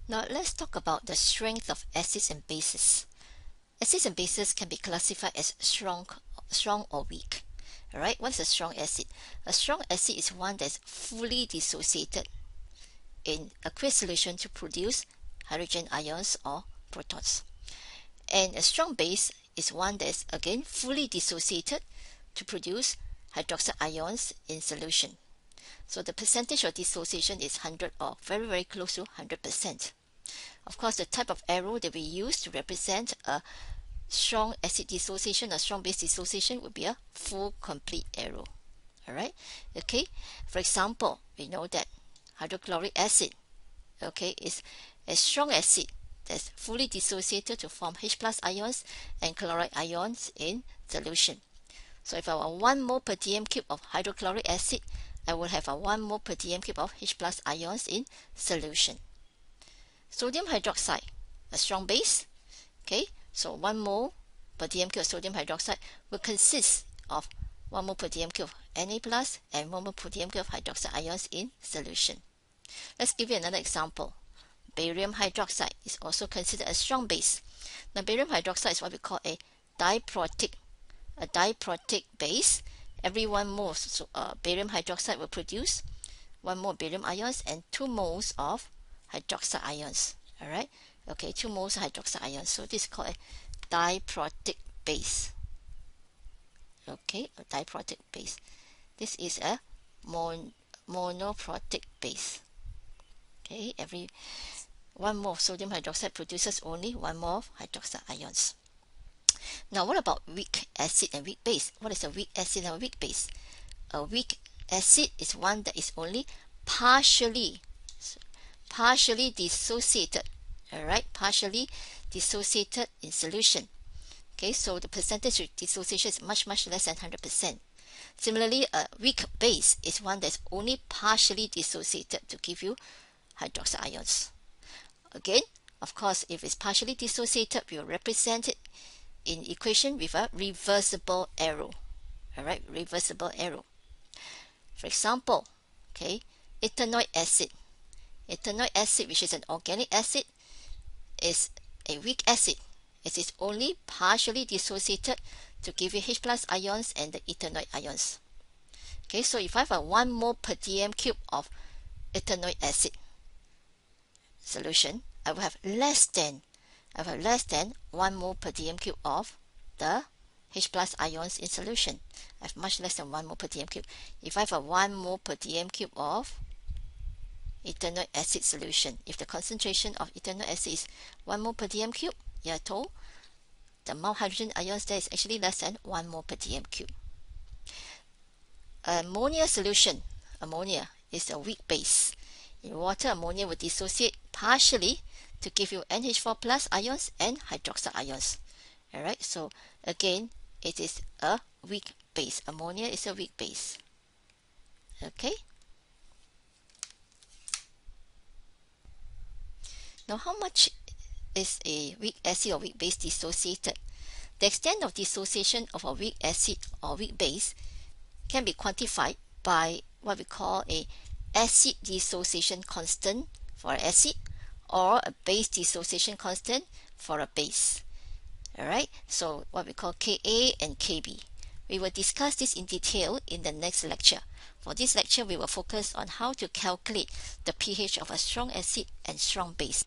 Now let's talk about the strength of acids and bases. Acids and bases can be classified as strong or weak. Alright, what's a strong acid? A strong acid is one that's fully dissociated in aqueous solution to produce hydrogen ions or protons. And a strong base is one that's again fully dissociated to produce hydroxide ions in solution. So the percentage of dissociation is 100 or very, very close to 100%. Of course, the type of arrow that we use to represent a strong acid dissociation or strong base dissociation would be a full complete arrow. Alright, okay. For example, we know that hydrochloric acid, okay, is a strong acid that's fully dissociated to form H plus ions and chloride ions in solution. So if I want 1 mole per dm cube of hydrochloric acid, I will have a 1 mole per dm cube of H plus ions in solution. Sodium hydroxide, a strong base, okay, so 1 mole per dm cube of sodium hydroxide will consist of 1 mole per dm cube of Na plus and 1 mole per dm cube of hydroxide ions in solution. Let's give you another example. Barium hydroxide is also considered a strong base. Now barium hydroxide is what we call a diprotic base. Every 1 mole barium hydroxide will produce 1 mole barium ions and 2 moles of hydroxide ions. Alright, okay, 2 moles of hydroxide ions. So this is called a diprotic base. Okay, a diprotic base. This is a monoprotic base. Okay, every 1 mole of sodium hydroxide produces only 1 mole of hydroxide ions. Now what about weak acid and weak base? What is a weak acid and a weak base? A weak acid is one that is only partially dissociated. Alright, partially dissociated in solution. Okay, so the percentage of dissociation is much less than 100%. Similarly, a weak base is one that's only partially dissociated to give you hydroxide ions. Again, of course, if it's partially dissociated, we will represent it in equation with a reversible arrow. Alright, reversible arrow. For example, okay, ethanoic acid. Ethanoic acid, which is an organic acid, is a weak acid. It is only partially dissociated to give you H plus ions and the ethanoic ions. Okay, so if I have a 1 mole per dm cube of ethanoic acid solution, I will have less than 1 mole per dm cube of the H plus ions in solution. I have much less than 1 mole per dm cube. If I have a 1 mole per dm cube of ethanoic acid solution, if the concentration of ethanoic acid is 1 mole per dm cube, you are told the amount of hydrogen ions there is actually less than 1 mole per dm cube. Ammonia solution. Ammonia is a weak base. In water, ammonia will dissociate partially to give you NH4 plus ions and hydroxide ions. Alright, so again, it is a weak base. Ammonia is a weak base. Okay. Now, how much is a weak acid or weak base dissociated? The extent of dissociation of a weak acid or weak base can be quantified by what we call a acid dissociation constant for an acid or a base dissociation constant for a base. Alright, so what we call Ka and Kb. We will discuss this in detail in the next lecture. For this lecture, we will focus on how to calculate the pH of a strong acid and strong base.